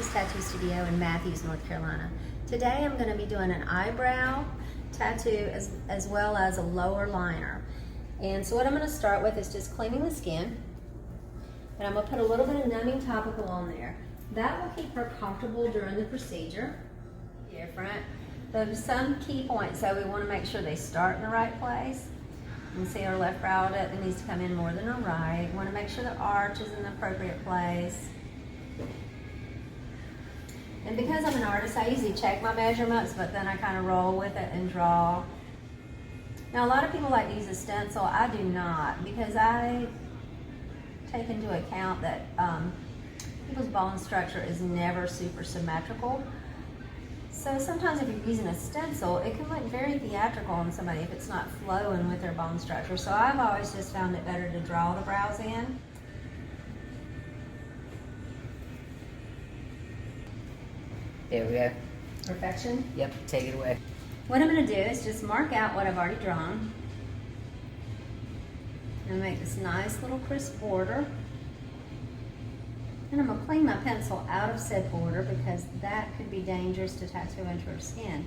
Nikki's Tattoo Studio in Matthews, North Carolina. Today I'm going to be doing an eyebrow tattoo as well as a lower liner. And so what I'm going to start with is just cleaning the skin. And I'm going to put a little bit of numbing topical on there. That will keep her comfortable during the procedure. Different. There's some key points, so we want to make sure they start in the right place. You can see our left brow that needs to come in more than our right. We want to make sure the arch is in the appropriate place. And because I'm an artist, I usually check my measurements, but then I kind of roll with it and draw. Now, a lot of people like to use a stencil. I do not, because I take into account that people's bone structure is never super symmetrical. So sometimes if you're using a stencil, it can look very theatrical on somebody if it's not flowing with their bone structure. So I've always just found it better to draw the brows in. There we go. Perfection. Yep, take it away. What I'm going to do is just mark out what I've already drawn. And make this nice little crisp border. And I'm going to clean my pencil out of said border because that could be dangerous to tattoo into her skin.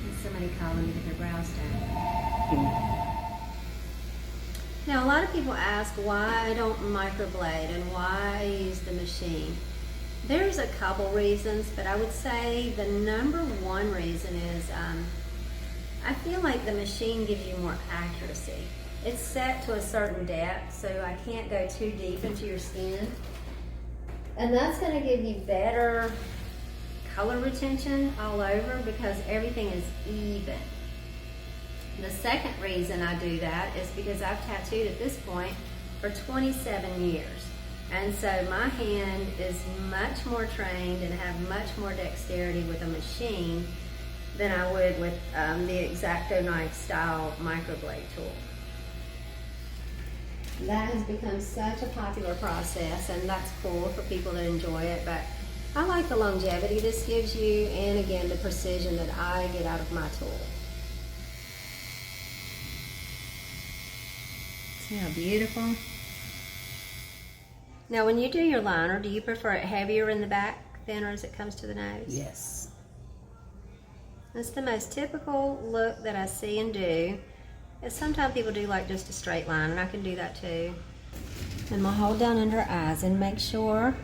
And somebody calling to get their brows done. Now, a lot of people ask why I don't microblade and why I use the machine. There's a couple reasons, but I would say the number one reason is I feel like the machine gives you more accuracy. It's set to a certain depth, so I can't go too deep into your skin. And that's going to give you better color retention all over because everything is even. The second reason I do that is because I've tattooed at this point for 27 years. And so my hand is much more trained and have much more dexterity with a machine than I would with the X-Acto knife style microblade tool. That has become such a popular process, and that's cool for people that enjoy it, but I like the longevity this gives you and again the precision that I get out of my tool. See how beautiful? Now when you do your liner, do you prefer it heavier in the back thinner as it comes to the nose? Yes. That's the most typical look that I see and do. And sometimes people do like just a straight line, and I can do that too. And we'll hold down under her eyes and make sure,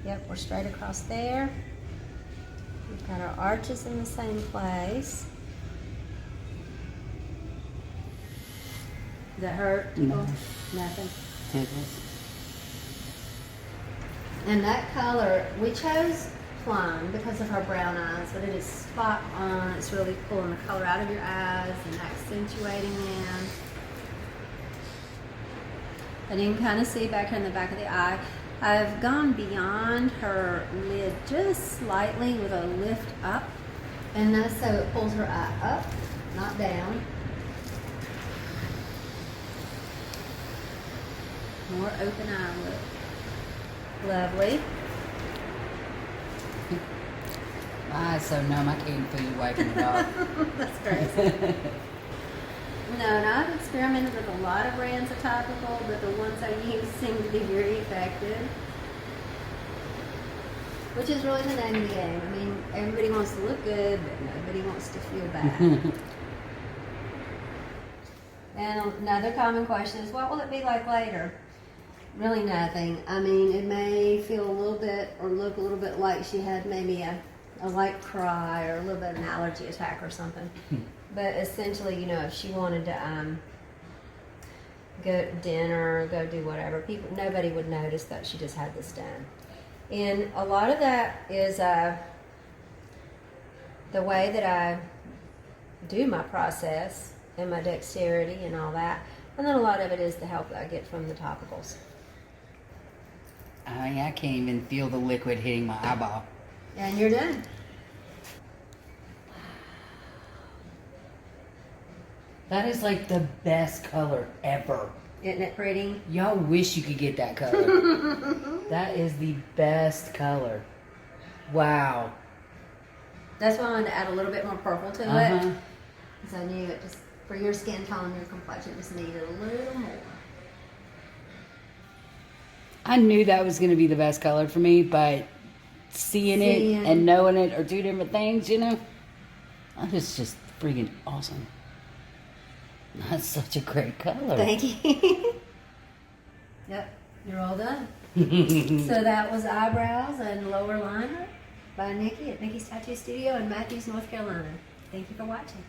yep, we're straight across there. We've got our arches in the same place. Does that hurt? No. Nothing. Tickles. And that color, we chose plum because of her brown eyes, but it is spot on. It's really pulling the color out of your eyes and accentuating them. And you can kind of see back here in the back of the eye, I've gone beyond her lid just slightly with a lift up, and that's so it pulls her eye up, not down. More open eye look. Lovely. My eyes so numb, I can't even feel you wiping it off. That's crazy. No, and I've experimented with a lot of brands of topical, but the ones I use seem to be very effective. Which is really the name of the game. I mean, everybody wants to look good, but nobody wants to feel bad. And another common question is, what will it be like later? Really nothing. I mean, it may feel a little bit or look a little bit like she had maybe a light cry or a little bit of an allergy attack or something. But essentially, you know, if she wanted to go to dinner, go do whatever, nobody would notice that she just had this done. And a lot of that is the way that I do my process and my dexterity and all that. And then a lot of it is the help that I get from the topicals. I mean, I can't even feel the liquid hitting my eyeball. And you're done. That is like the best color ever. Isn't it pretty? Y'all wish you could get that color. That is the best color. Wow. That's why I wanted to add a little bit more purple to it. Because I knew it just for your skin tone, your complexion just needed a little more. I knew that was going to be the best color for me, but seeing it and knowing it are two different things, you know? It's just freaking awesome. That's such a great color. Thank you. Yep, you're all done. So that was eyebrows and lower liner by Nikki at Nikki's Tattoo Studio in Matthews, North Carolina. Thank you for watching.